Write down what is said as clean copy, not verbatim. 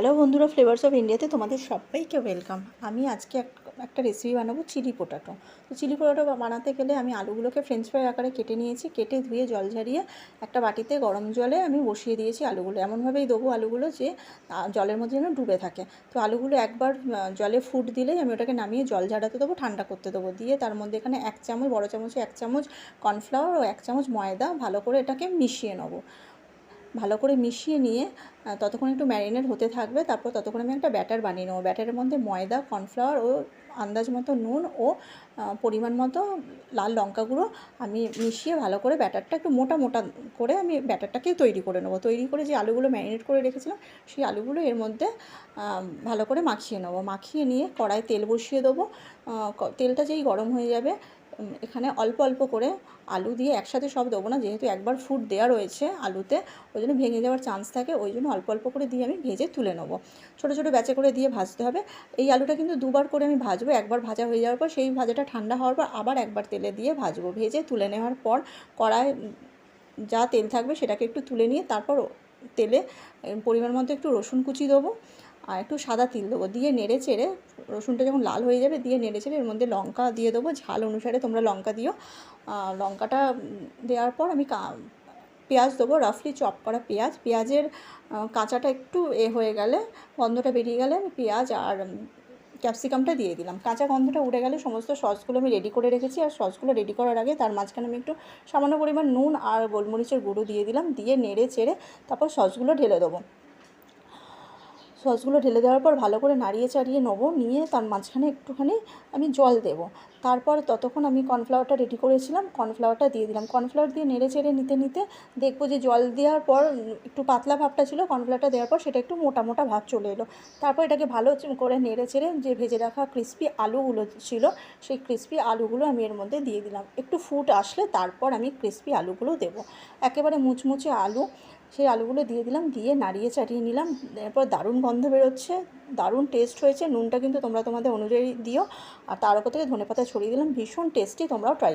Hello বন্ধুরা, flavours of ইন্ডিয়াতে তোমাদের সবাইকে ওয়েলকাম। আমি আজকে একটা রেসিপি বানাবো চিলি পোটাটো। তো চিলি পোটাটো বানাতে গেলে আমি আলুগুলোকে ফ্রেঞ্চ ফ্রাই আকারে কেটে নিয়েছি। কেটে ধুয়ে জল ঝরিয়ে একটা বাটিতে গরম জলে আমি বসিয়ে দিয়েছি আলুগুলো। এমনভাবেই দেবো আলুগুলো যে জলের মধ্যে যেন ডুবে থাকে। তো আলুগুলো একবার জলে ফুট দিলেই আমি ওটাকে নামিয়ে জল ঝাড়াতে দেবো, ঠান্ডা করতে দেবো। দিয়ে তার মধ্যে এখানে 1 চামচ, বড়ো চামচে 1 চামচ কর্নফ্লাওয়ার ও 1 চামচ ময়দা ভালো করে এটাকে মিশিয়ে নেবো। ভালো করে মিশিয়ে নিয়ে ততক্ষণ একটু ম্যারিনেট হতে থাকবে। তারপর ততক্ষণ আমি একটা ব্যাটার বানিয়ে নেবো। ব্যাটারের মধ্যে ময়দা, কর্নফ্লাওয়ার ও আন্দাজ মতো নুন ও পরিমাণ মতো লাল লঙ্কা গুঁড়ো আমি মিশিয়ে ভালো করে ব্যাটারটা একটু মোটা মোটা করে আমি ব্যাটারটাকে তৈরি করে নেবো। তৈরি করে যে আলুগুলো ম্যারিনেট করে রেখেছিলাম সেই আলুগুলো এর মধ্যে ভালো করে মাখিয়ে নেবো। মাখিয়ে নিয়ে কড়ায় তেল বসিয়ে দেবো। তেলটা যেই গরম হয়ে যাবে এখানে অল্প অল্প করে আলু দিয়ে একসাথে সব দেবো না, যেহেতু একবার ফুট দেওয়া রয়েছে আলুতে, ওই জন্য ভেঙে যাওয়ার চান্স থাকে। ওই জন্য অল্প অল্প করে দিয়ে আমি ভেজে তুলে নেবো। ছোটো ছোটো ব্যাচে করে দিয়ে ভাজতে হবে। এই আলুটা কিন্তু দুবার করে আমি ভাজবো। একবার ভাজা হয়ে যাওয়ার পর সেই ভাজাটা ঠান্ডা হওয়ার পর আবার একবার তেলে দিয়ে ভাজবো। ভেজে তুলে নেওয়ার পর কড়ায় যা তেল থাকবে সেটাকে একটু তুলে নিয়ে তারপর তেলে পরিমাণ মতো একটু রসুন কুচি দেবো আর একটু সাদা তিল দেবো। দিয়ে নেড়ে চেড়ে রসুনটা যখন লাল হয়ে যাবে দিয়ে নেড়ে চেড়ে এর মধ্যে লঙ্কা দিয়ে দেবো। ঝাল অনুসারে তোমরা লঙ্কা দিও। লঙ্কাটা দেওয়ার পর আমি পেঁয়াজ দেবো, রাফলি চপ করা পেঁয়াজ। পেঁয়াজের কাঁচাটা একটু হয়ে গেলে, গন্ধটা বেরিয়ে গেলে আমি পেঁয়াজ আর ক্যাপসিকামটা দিয়ে দিলাম। কাঁচা গন্ধটা উঠে গেলে সমস্ত সসগুলো আমি রেডি করে রেখেছি। আর সসগুলো রেডি করার আগে তার মাঝখানে আমি একটু সামান্য পরিমাণ নুন আর গোলমরিচের গুঁড়ো দিয়ে দিলাম। দিয়ে নেড়ে চেড়ে তারপর সসগুলো ঢেলে দেবো। সসগুলো ঢেলে দেওয়ার পর ভালো করে নাড়িয়ে চাড়িয়ে নেবো। নিয়ে তার মাঝখানে একটুখানি আমি জল দেবো। তারপর ততক্ষণ আমি কর্নফ্লাওয়ারটা রেডি করেছিলাম, কর্নফ্লাওয়ারটা দিয়ে দিলাম। কর্নফ্লাওয়ার দিয়ে নেড়ে চেড়ে নিতে নিতে দেখবো যে জল দেওয়ার পর একটু পাতলা ভাবটা ছিল, কর্নফ্লাওয়ারটা দেওয়ার পর সেটা একটু মোটা মোটা ভাব চলে এলো। তারপর এটাকে ভালো করে নেড়ে চেড়ে যে ভেজে রাখা ক্রিস্পি আলুগুলো ছিল সেই ক্রিস্পি আলুগুলো আমি এর মধ্যে দিয়ে দিলাম। একটু ফুট আসলে তারপর আমি ক্রিস্পি আলুগুলো দেবো। একেবারে মুচমুচে আলু, সেই আলুগুলো দিয়ে দিলাম। দিয়ে নাড়িয়ে চাড়িয়ে নিলাম। এরপর দারুণ গন্ধ বেরোচ্ছে, দারুণ টেস্ট হয়েছে। নুনটা কিন্তু তোমরা তোমাদের অনুযায়ী দিও। আর তার উপর থেকে ধনেপাতা ছড়িয়ে দিলাম। ভীষণ টেস্টি, তোমরাও ট্রাই